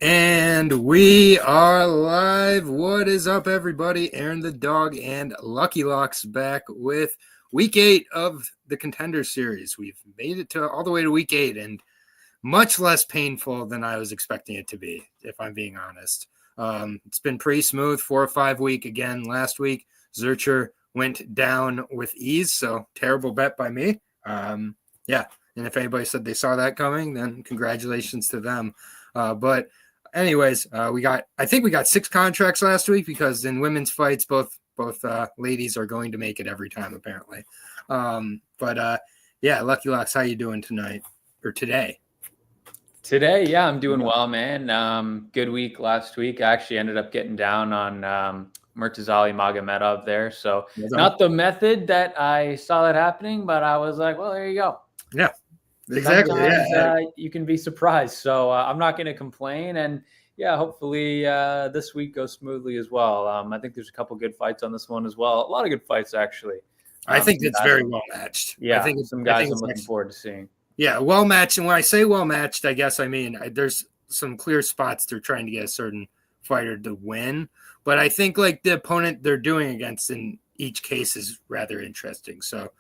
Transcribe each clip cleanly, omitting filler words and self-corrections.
And we are live. What is up, everybody? Aaron the Dog and Lucky Locks back with week 8 of the Contender series. We've made it to all the way to week 8 and much less painful than I was expecting it to be, if I'm being honest. It's been pretty smooth, 4 or 5 week again. Last week, Zurcher went down with ease, so terrible bet by me. Yeah, and if anybody said they saw that coming, then congratulations to them. But anyways, I think we got 6 contracts last week because in women's fights, both ladies are going to make it every time apparently. Yeah, Lucky Locks, how you doing tonight or today? Today, yeah, I'm doing well, man. Good week last week. I actually ended up getting down on Murtazali Magomedov there. So not the method that I saw that happening, but I was like, well, there you go. Yeah, exactly. Sometimes you can be surprised. So I'm not going to complain. And yeah, hopefully this week goes smoothly as well. I think there's a couple good fights on this one as well. A lot of good fights, actually. I think it's very well matched. Yeah, I think some guys I'm looking forward to seeing. Yeah, well matched. And when I say well matched, I guess I mean there's some clear spots they're trying to get a certain fighter to win. But I think like the opponent they're doing against in each case is rather interesting. So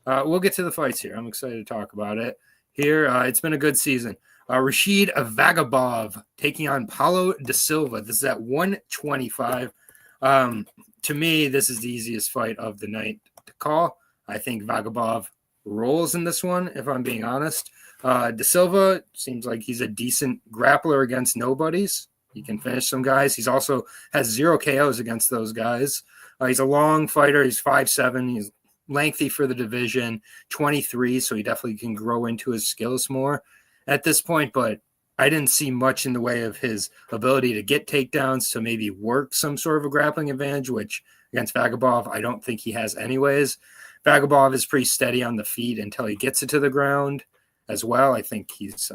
we'll get to the fights here. I'm excited to talk about it. Here, it's been a good season. Rashid Vagabov taking on Paulo da Silva. This is at 125. To me, this is the easiest fight of the night to call. I think Vagabov rolls in this one, if I'm being honest. Da Silva seems like he's a decent grappler against nobodies. He can finish some guys. He's also has 0 KOs against those guys. He's a long fighter. He's 5'7". He's lengthy for the division, 23, so he definitely can grow into his skills more at this point, but I didn't see much in the way of his ability to get takedowns to maybe work some sort of a grappling advantage, which against Vagabov, I don't think he has anyways. Vagabov is pretty steady on the feet until he gets it to the ground as well. I think he's,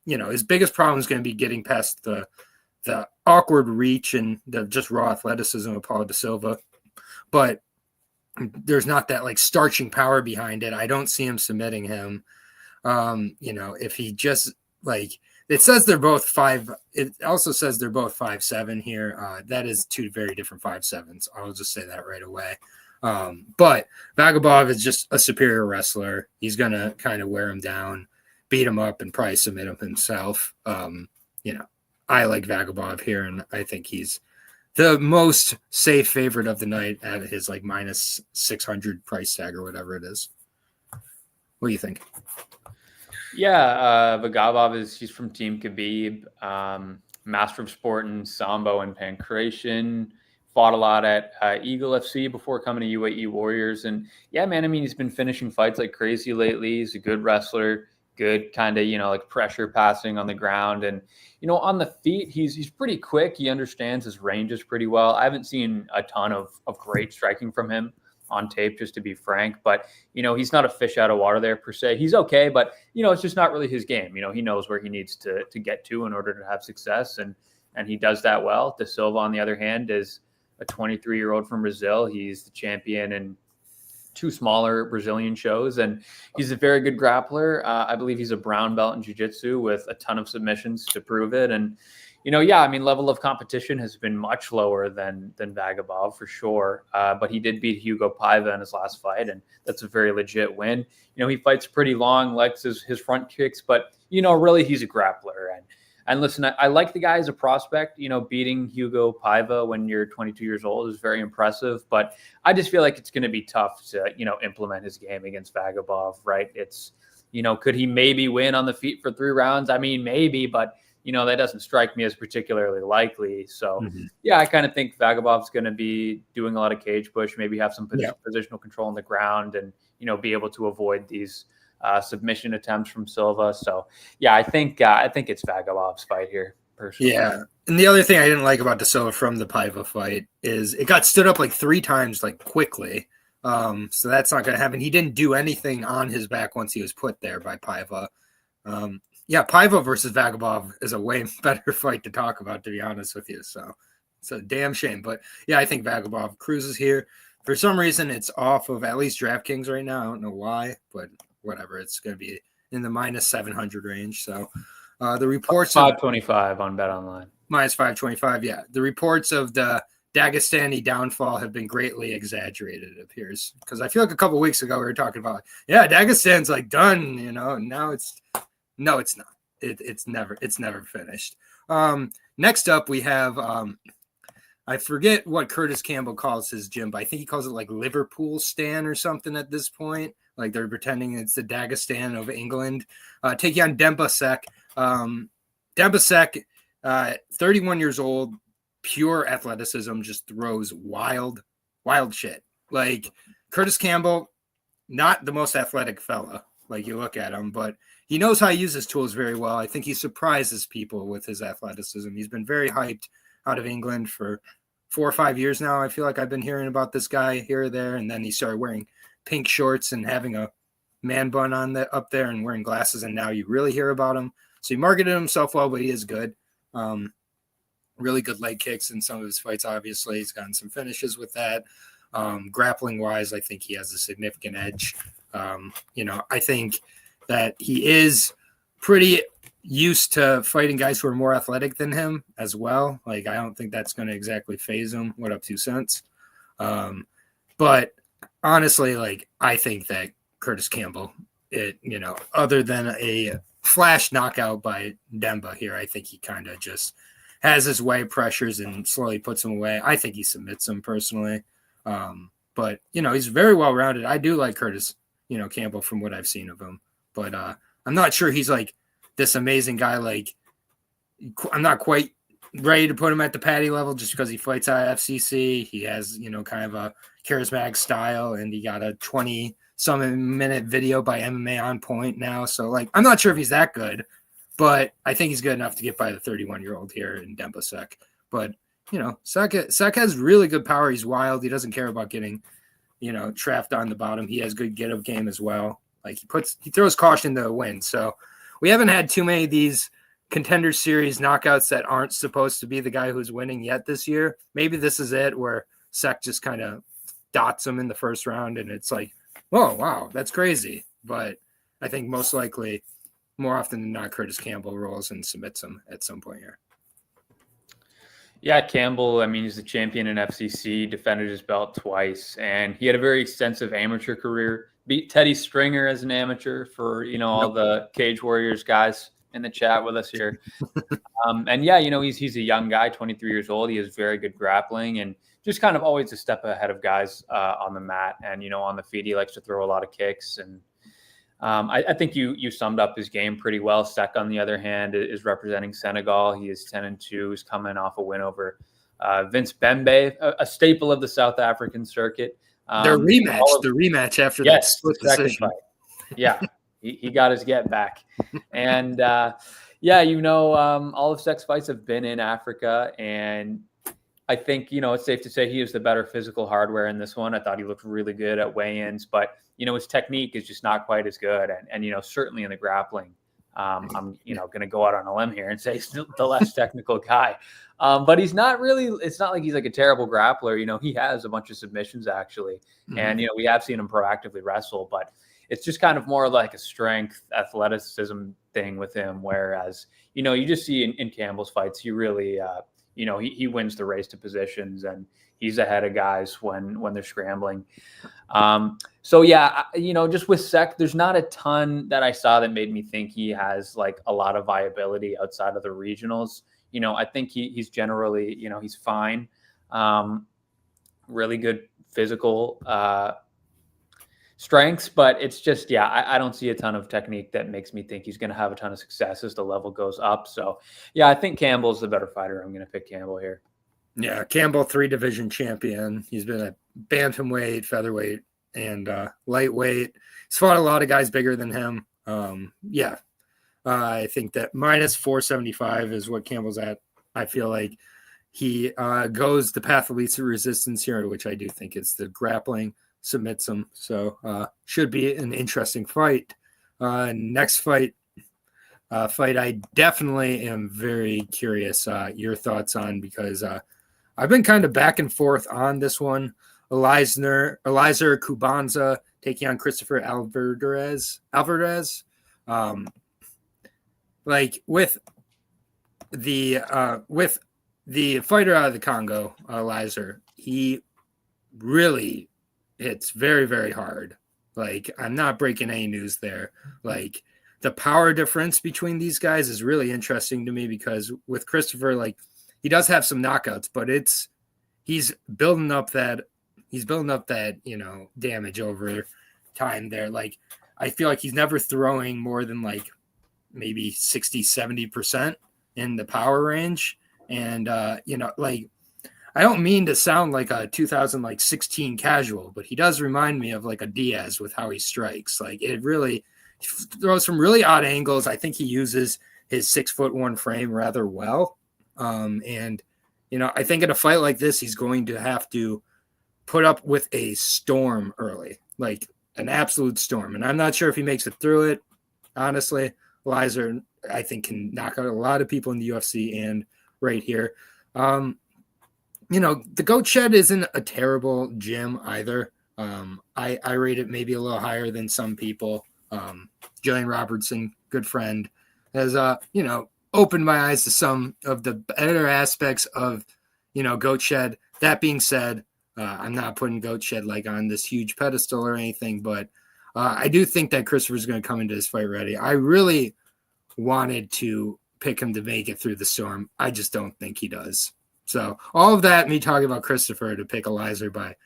his biggest problem is going to be getting past the awkward reach and the just raw athleticism of Paulo da Silva. But there's not that like starching power behind it. I don't see him submitting him. If he just like it says they're both 5. It also says they're both 5'7" here. That is 2 very different 5'7s. I'll just say that right away. But Vagabov is just a superior wrestler. He's gonna kind of wear him down, beat him up, and probably submit him himself. I like Vagabov here, and I think he's the most safe favorite of the night at his like minus 600 price tag or whatever it is. What do you think? Yeah, Vagabov he's from Team Khabib, master of sport in Sambo and Pancration. Fought a lot at Eagle FC before coming to UAE Warriors. And yeah, man, I mean, he's been finishing fights like crazy lately. He's a good wrestler, good kind of, like pressure passing on the ground. And, on the feet, he's pretty quick. He understands his ranges pretty well. I haven't seen a ton of great striking from him on tape, just to be frank. But, he's not a fish out of water there per se. He's okay, but, it's just not really his game. He knows where he needs to get to in order to have success. And he does that well. Da Silva, on the other hand, is a 23-year-old from Brazil. He's the champion in 2 smaller Brazilian shows, and he's a very good grappler. I believe he's a brown belt in jiu-jitsu with a ton of submissions to prove it. And, level of competition has been much lower than Vagabov for sure. But he did beat Hugo Paiva in his last fight, and that's a very legit win. He fights pretty long, likes his front kicks, but, really he's a grappler. And listen, I like the guy as a prospect. Beating Hugo Paiva when you're 22 years old is very impressive. But I just feel like it's going to be tough to, implement his game against Vagabov, right? It's, could he maybe win on the feet for 3 rounds? I mean, maybe, but, that doesn't strike me as particularly likely. So, yeah, I kind of think Vagabov's going to be doing a lot of cage push, maybe have some positional control on the ground and, be able to avoid these submission attempts from Silva. So yeah, I think it's Vagabov's fight here personally. Yeah. And the other thing I didn't like about Da Silva from the Paiva fight is it got stood up like 3 times, like quickly. So that's not going to happen. He didn't do anything on his back once he was put there by Paiva. Paiva versus Vagabov is a way better fight to talk about, to be honest with you. So it's a damn shame. But yeah, I think Vagabov cruises here. For some reason, it's off of at least DraftKings right now. I don't know why, but whatever. It's going to be in the minus 700 range. So The reports 525 on Bet Online. minus 525. Yeah, the reports of the Dagestani downfall have been greatly exaggerated, it appears, because I feel like a couple weeks ago we were talking about, yeah, Dagestan's like done, and now it's not. It's never finished. Next up we have I forget what Curtis Campbell calls his gym, but I think he calls it like Liverpool Stan or something at this point. Like they're pretending it's the Dagestan of England. Taking on Dembasek. Dembasek, 31 years old, pure athleticism, just throws wild shit. Like Curtis Campbell, not the most athletic fella. Like you look at him, but he knows how to use his tools very well. I think he surprises people with his athleticism. He's been very hyped out of England for 4 or 5 years now. I feel like I've been hearing about this guy here or there, and then he started wearing pink shorts and having a man bun on up there and wearing glasses, and now you really hear about him. So he marketed himself well, but he is good. Really good leg kicks in some of his fights, obviously. He's gotten some finishes with that. Grappling-wise, I think he has a significant edge. I think that he is pretty used to fighting guys who are more athletic than him as well. Like, I don't think that's going to exactly phase him. What up, 2 cents? But honestly, like, I think that Curtis Campbell, other than a flash knockout by Demba here, I think he kind of just has his way, pressures, and slowly puts him away. I think he submits him personally. But, he's very well-rounded. I do like Curtis, Campbell from what I've seen of him. But I'm not sure he's like this amazing guy. Like, I'm not quite ready to put him at the Patty level just because he fights out of FCC. He has, kind of a charismatic style, and he got a 20-some-minute video by MMA On Point now. So, like, I'm not sure if he's that good, but I think he's good enough to get by the 31-year-old here in Dembasek. But, Sek has really good power. He's wild. He doesn't care about getting, trapped on the bottom. He has good get-up game as well. Like, he throws caution to a win. So we haven't had too many of these Contender Series knockouts that aren't supposed to be the guy who's winning yet this year. Maybe this is it, where Sek just kind of dots him in the first round, and it's like, oh, wow, that's crazy. But I think most likely, more often than not, Curtis Campbell rolls and submits him at some point here. Yeah, Campbell, he's the champion in FCC, defended his belt twice, and he had a very extensive amateur career. Beat Teddy Stringer as an amateur for, all the Cage Warriors guys in the chat with us here. And yeah, he's a young guy, 23 years old. He has very good grappling and just kind of always a step ahead of guys on the mat. And, on the feet, he likes to throw a lot of kicks. And I think you summed up his game pretty well. Sek, on the other hand, is representing Senegal. He is 10-2. He's coming off a win over Vince Bembe, a staple of the South African circuit. The rematch after that split decision. Fight. Yeah, he got his get back. And all of Sek's fights have been in Africa. And I think, it's safe to say he is the better physical hardware in this one. I thought he looked really good at weigh-ins, but, his technique is just not quite as good. And certainly in the grappling, I'm, going to go out on a limb here and say he's the less technical guy. But he's not really, it's not like he's like a terrible grappler. He has a bunch of submissions actually. Mm-hmm. And, we have seen him proactively wrestle, but it's just kind of more like a strength athleticism thing with him. Whereas, you just see in Campbell's fights, he really, he wins the race to positions and he's ahead of guys when they're scrambling. So yeah, just with Sek, there's not a ton that I saw that made me think he has like a lot of viability outside of the regionals. I think he's generally, he's fine. Really good physical strengths, but it's just, I don't see a ton of technique that makes me think he's going to have a ton of success as the level goes up. So yeah, I think Campbell's the better fighter. I'm going to pick Campbell here. Yeah, Campbell, 3-division champion. He's been a bantamweight, featherweight, and lightweight. He's fought a lot of guys bigger than him. I think that minus 475 is what Campbell's at. I feel like he goes the path of least resistance here, which I do think is the grappling, submits him. So should be an interesting fight. Next fight I definitely am very curious your thoughts on, because I've been kind of back and forth on this one. Eliezer Kubanza taking on Christopher Alvarez. like with the fighter out of the Congo, Lizer, he really hits very, very hard. Like, I'm not breaking any news there. Like, the power difference between these guys is really interesting to me because with Christopher, like, he does have some knockouts, but he's building up that damage over time there. Like, I feel like he's never throwing more than like maybe 60-70% in the power range. And like, I don't mean to sound like a 2016 casual, but he does remind me of like a Diaz with how he strikes. Like, it really throws from really odd angles. I think he uses his 6'1" frame rather well. And I think in a fight like this, he's going to have to put up with a storm early, like an absolute storm. And I'm not sure if he makes it through it. Honestly, Lizer, I think, can knock out a lot of people in the UFC and right here. The Goat Shed isn't a terrible gym either. I rate it maybe a little higher than some people. Jillian Robertson, good friend, has opened my eyes to some of the better aspects of Goat Shed. That being said, I'm not putting Goat Shed like on this huge pedestal or anything, but I do think that Christopher's going to come into this fight ready. I really wanted to pick him to make it through the storm. I just don't think he does. So all of that, me talking about Christopher to pick Lizer by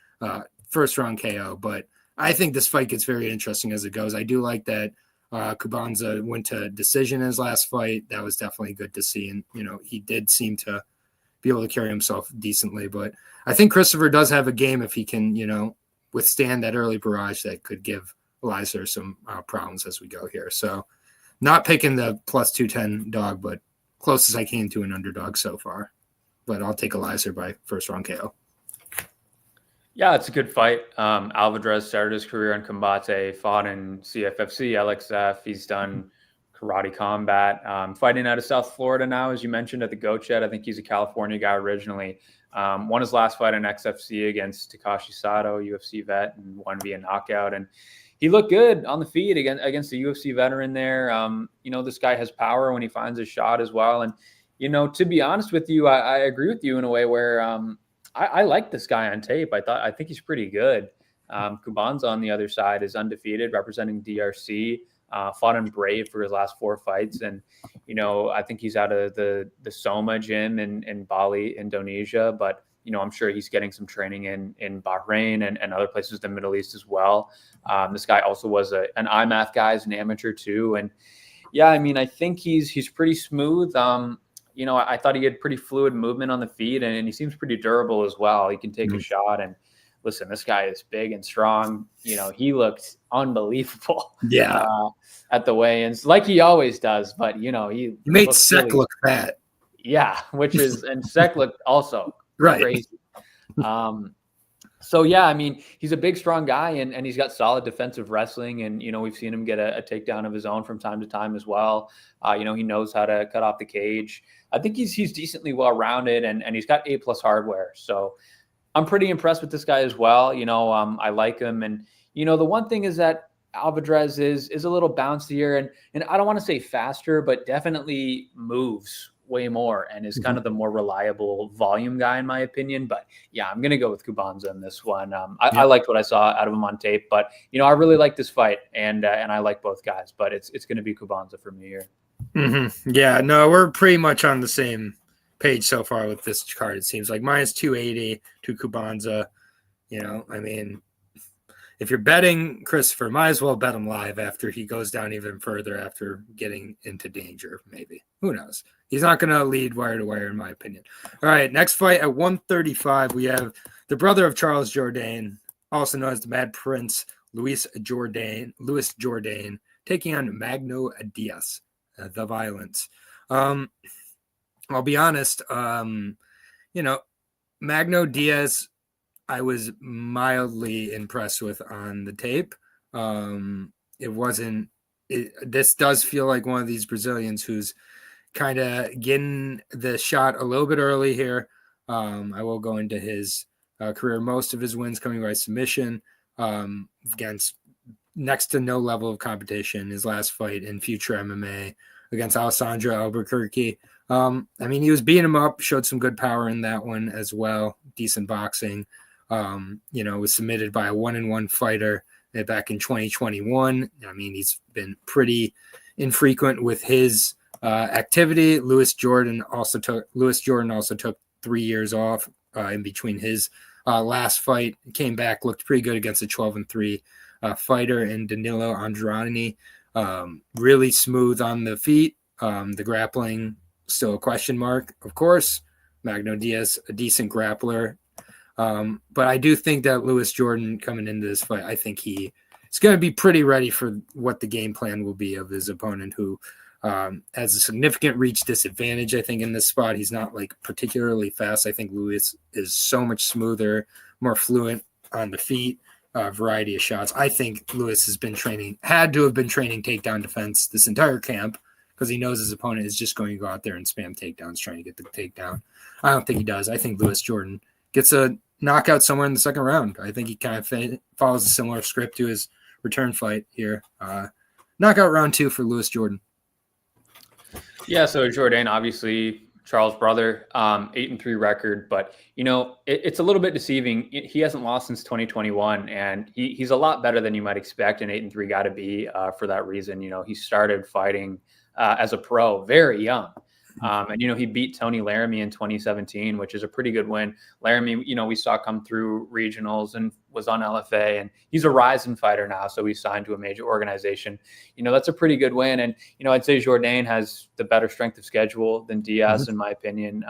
first round KO. But I think this fight gets very interesting as it goes. I do like that Cubanza went to decision in his last fight. That was definitely good to see. And, he did seem to be able to carry himself decently. But I think Christopher does have a game if he can, withstand that early barrage that could give Lizer some problems as we go here. So not picking the plus 210 dog, but closest I came to an underdog so far. But I'll take Lizer by first round KO. Yeah, it's a good fight. Alvarez started his career in Combate, fought in CFFC, LXF. He's done karate combat, fighting out of South Florida now, as you mentioned, at the Goat Shed. I think he's a California guy originally. Won his last fight in XFC against Takashi Sato, UFC vet, and won via knockout. And he looked good on the feet against the UFC veteran there. This guy has power when he finds his shot as well. And to be honest with you, I agree with you in a way where I like this guy on tape. I think he's pretty good. Cubanza on the other side is undefeated, representing DRC. Fought in Brave for his last 4 fights, and I think he's out of the Soma gym in Bali, Indonesia. But I'm sure he's getting some training in Bahrain and other places in the Middle East as well. This guy also was an IMAF guy, as an amateur too, and yeah, I mean, I think he's pretty smooth. I thought he had pretty fluid movement on the feet, and he seems pretty durable as well. He can take a shot. And listen, this guy is big and strong. He looked unbelievable. Yeah. At the weigh-ins, like he always does. But he made Sek look fat. Yeah, and Sek looked also right. Crazy. So yeah, I mean, he's a big, strong guy, and he's got solid defensive wrestling, and we've seen him get a takedown of his own from time to time as well. He knows how to cut off the cage. I think he's decently well-rounded, and he's got A+ hardware. So I'm pretty impressed with this guy as well. I like him, and the one thing is that Alvarez is a little bouncier, and I don't want to say faster, but definitely moves way more and is kind of the more reliable volume guy, in my opinion. But yeah, I'm going to go with Cubanza in this one. I liked what I saw out of him on tape, but I really like this fight, and I like both guys, but it's going to be Cubanza for me here. Mm-hmm. Yeah, no, we're pretty much on the same page so far with this card. It seems like minus 280 to Cubanza. I mean, if you're betting Christopher, might as well bet him live after he goes down even further after getting into danger, maybe. Who knows? He's not going to lead wire to wire, in my opinion. All right, next fight at 135, we have the brother of Charles Jourdain, also known as the Mad Prince, Louis Jourdain, taking on Magno Diaz, the Violence. I'll be honest, Magno Diaz, I was mildly impressed with on the tape. This does feel like one of these Brazilians who's kind of getting the shot a little bit early here. I will go into his career. Most of his wins coming by submission against next to no level of competition. His last fight in Future MMA against Alessandro Albuquerque. I mean, he was beating him up, showed some good power in that one as well. Decent boxing. Was submitted by a 1-1 fighter back in 2021. I mean, he's been pretty infrequent with his activity. Lewis Jordan also took 3 years off in between his last fight. Came back, looked pretty good against a 12-3 fighter in Danilo Andrani. Really smooth on the feet. The grappling still a question mark, of course. Magno Diaz, a decent grappler. But I do think that Lewis Jordan coming into this fight, I think he is going to be pretty ready for what the game plan will be of his opponent, who has a significant reach disadvantage. I think in this spot, he's not like particularly fast. I think Lewis is so much smoother, more fluent on the feet, variety of shots. I think Lewis had to have been training takedown defense this entire camp, because he knows his opponent is just going to go out there and spam takedowns trying to get the takedown. I don't think he does. I think Lewis Jordan gets a knockout somewhere in the second round. I think he kind of follows a similar script to his return fight here. Knockout round 2 for Lewis Jordan. Yeah, so Jourdain, obviously Charles' brother, 8-3 record, but it's a little bit deceiving. He hasn't lost since 2021, and he's a lot better than you might expect an 8-3 guy to be for that reason. He started fighting as a pro very young. And he beat Tony Laramie in 2017, which is a pretty good win. Laramie, we saw come through regionals and was on LFA, and he's a rising fighter now. So he's signed to a major organization. That's a pretty good win. And, I'd say Jourdain has the better strength of schedule than Diaz, in my opinion.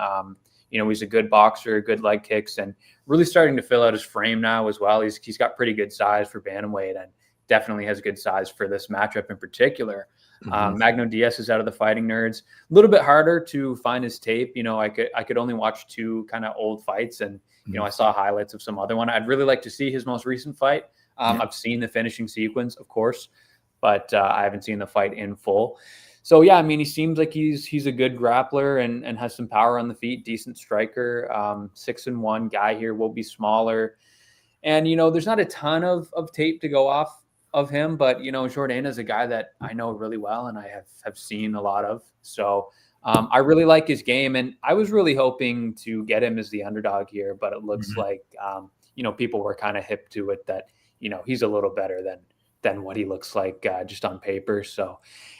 He's a good boxer, good leg kicks, and really starting to fill out his frame now as well. He's got pretty good size for bantamweight, and definitely has good size for this matchup in particular. Magno Diaz is out of the Fighting Nerds. A little bit harder to find his tape. I could only watch 2 kind of old fights, and I saw highlights of some other one. I'd really like to see his most recent fight. I've seen the finishing sequence, of course, but I haven't seen the fight in full. So yeah, I mean, he seems like he's a good grappler and has some power on the feet, decent striker. 6-1 guy here, will be smaller, and there's not a ton of tape to go off of him, but Jourdain is a guy that I know really well and I have seen a lot of. So I really like his game, and I was really hoping to get him as the underdog here, but it looks like people were kind of hip to it that he's a little better than what he looks like just on paper. So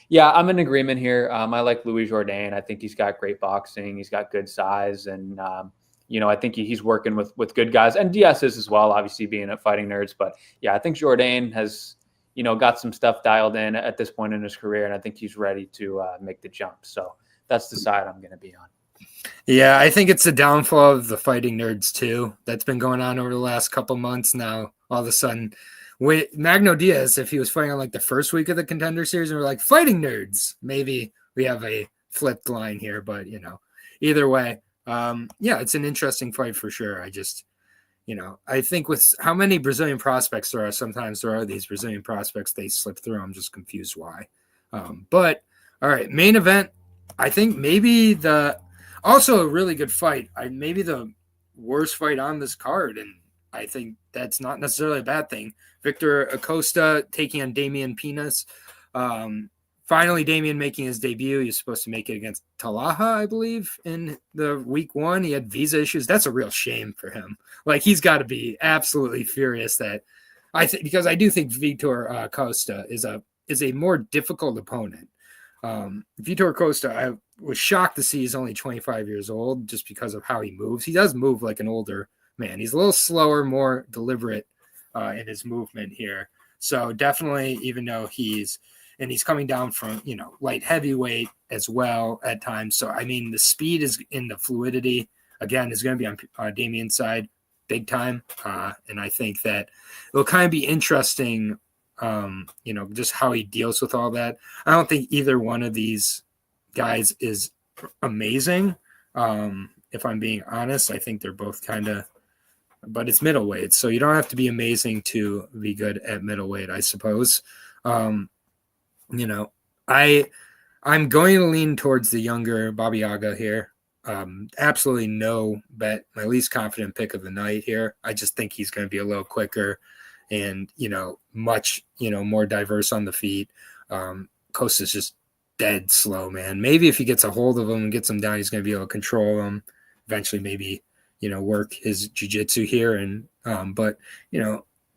yeah, I'm in agreement here. I like Louis Jourdain. I think he's got great boxing. He's got good size, and I think he's working with good guys, and Diaz is as well, obviously being at Fighting Nerds. But yeah, I think Jourdain has got some stuff dialed in at this point in his career, and I think he's ready to make the jump. So that's the side I'm going to be on. Yeah, I think it's the downfall of the Fighting Nerds too. That's been going on over the last couple months now. All of a sudden, with Magno Diaz, if he was fighting on like the first week of the Contender Series, and we're like Fighting Nerds, maybe we have a flipped line here. But either way, it's an interesting fight for sure. I think with how many Brazilian prospects there are, sometimes there are these Brazilian prospects, they slip through. I'm just confused why. But all right, main event. I think maybe also a really good fight. Maybe the worst fight on this card, and I think that's not necessarily a bad thing. Victor Acosta taking on Damian Pinas. Finally, Damian making his debut. He was supposed to make it against Talaha, I believe, in the week 1. He had visa issues. That's a real shame for him. Like, he's got to be absolutely furious that because I do think Victor Acosta is a more difficult opponent. Victor Acosta, I was shocked to see he's only 25 years old just because of how he moves. He does move like an older man. He's a little slower, more deliberate in his movement here. So definitely, even though he's coming down from, light heavyweight as well at times. So, I mean, the speed is in the fluidity, again, is going to be on Damian's side big time. And I think that it'll kind of be interesting, just how he deals with all that. I don't think either one of these guys is amazing. If I'm being honest, I think they're both kind of, but it's middleweight. So you don't have to be amazing to be good at middleweight, I suppose. I'm going to lean towards the younger Bobby Aga here. Absolutely no bet. My least confident pick of the night here. I just think he's going to be a little quicker and, much, more diverse on the feet. Costa's just dead slow, man. Maybe if he gets a hold of him and gets him down, he's going to be able to control him. Eventually, maybe, work his jiu-jitsu here. And but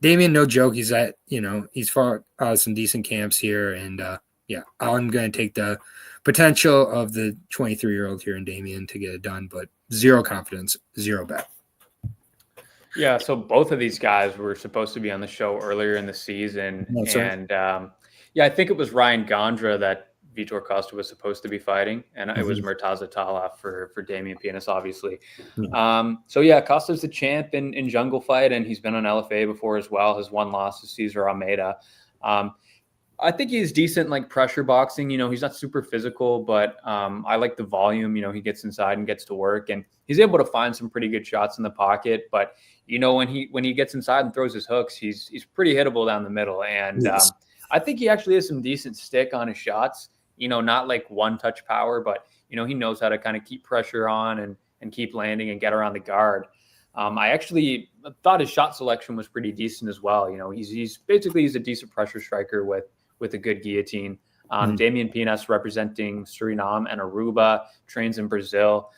Damian, no joke. He's he's fought some decent camps here, and I'm going to take the potential of the 23-year-old here in Damian to get it done, but zero confidence, zero bet. Yeah, so both of these guys were supposed to be on the show earlier in the season, and I think it was Ryan Gondra that Vitor Costa was supposed to be fighting, and it was Murtaza Talaf for Damian Pianis, obviously. Costa's the champ in jungle fight, and he's been on LFA before as well. His one loss is Cesar Almeida. I think he's decent, like pressure boxing. He's not super physical, but I like the volume. He gets inside and gets to work, and he's able to find some pretty good shots in the pocket. But when he gets inside and throws his hooks, he's pretty hittable down the middle. And I think he actually has some decent stick on his shots. Not like one touch power, but he knows how to kind of keep pressure on and keep landing and get around the guard. I actually thought his shot selection was pretty decent as well. He's a decent pressure striker with a good guillotine. Damian Pianis representing Suriname and Aruba, trains in Brazil.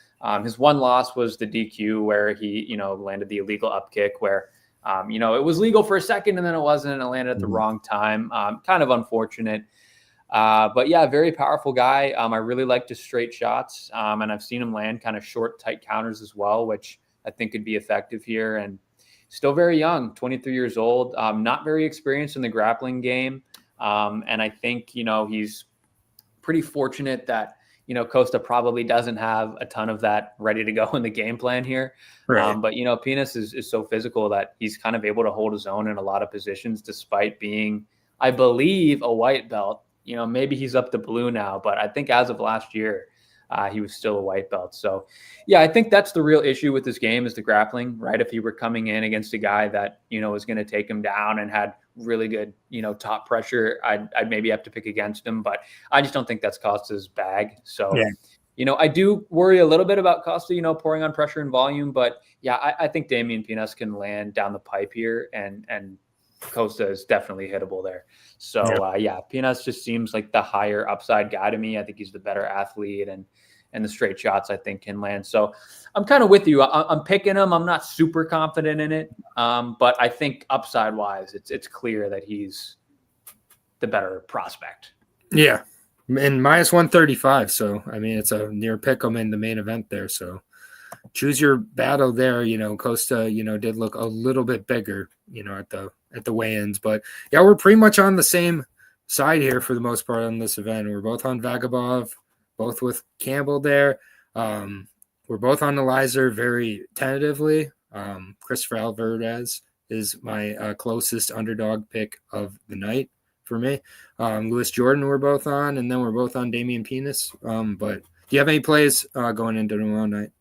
His one loss was the DQ where he, landed the illegal up kick where, it was legal for a second and then it wasn't, and it landed at the wrong time. Kind of unfortunate. But yeah, very powerful guy. I really liked his straight shots. And I've seen him land kind of short, tight counters as well, which I think could be effective here. And still very young, 23 years old, not very experienced in the grappling game. And I think, he's pretty fortunate that, Costa probably doesn't have a ton of that ready to go in the game plan here. Right. But, Pianis is so physical that he's kind of able to hold his own in a lot of positions, despite being, I believe, a white belt. Maybe he's up to blue now, but I think as of last year, he was still a white belt. So, yeah, I think that's the real issue with this game is the grappling, right? If he were coming in against a guy that, was going to take him down and had really good, top pressure, I'd maybe have to pick against him, but I just don't think that's Costa's bag. So, I do worry a little bit about Costa, pouring on pressure and volume, but yeah, I think Damian Pianis can land down the pipe here and Costa is definitely hittable there. So, Pianis just seems like the higher upside guy to me. I think he's the better athlete and the straight shots I think can land. So I'm kind of with you. I'm picking him. I'm not super confident in it. But I think upside wise, it's clear that he's the better prospect. Yeah. And minus 135. So, it's a near pick 'em in the main event there. So choose your battle there. Costa, did look a little bit bigger, at the weigh-ins, but yeah, we're pretty much on the same side here for the most part on this event. We're both on Vagabov, both with Campbell there. We're both on Elizer very tentatively. Christopher Alvarez is my closest underdog pick of the night for me. Lewis Jordan we're both on, and then we're both on Damian Pianis. But do you have any plays going into tomorrow night?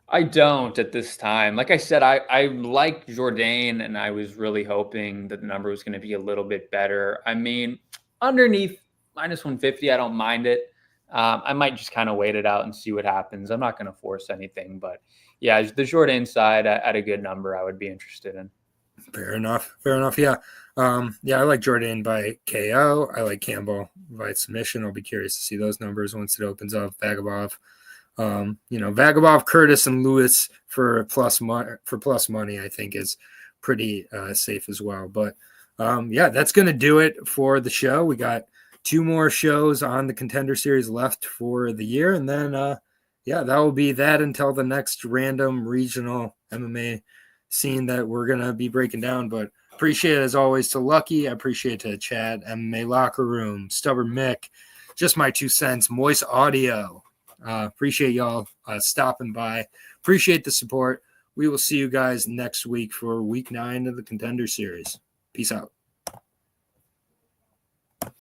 I don't at this time. Like I said, I like Jourdain, and I was really hoping that the number was going to be a little bit better. Underneath minus 150, I don't mind it. I might just kind of wait it out and see what happens. I'm not going to force anything, but yeah, the Jourdain side at a good number, I would be interested in. Fair enough. Yeah. I like Jourdain by KO. I like Campbell by submission. I'll be curious to see those numbers once it opens up. Vagabov. Vagabov, Curtis, and Lewis for plus money, I think is pretty safe as well. But that's going to do it for the show. We got 2 more shows on the Contender Series left for the year, and then that will be that until the next random regional MMA scene that we're going to be breaking down. But appreciate it as always to Lucky. I appreciate to Chad, MMA Locker Room, Stubborn Mick, just my 2 cents, Moist Audio. Appreciate y'all stopping by. Appreciate the support. We will see you guys next week for week 9 of the Contender Series. Peace out.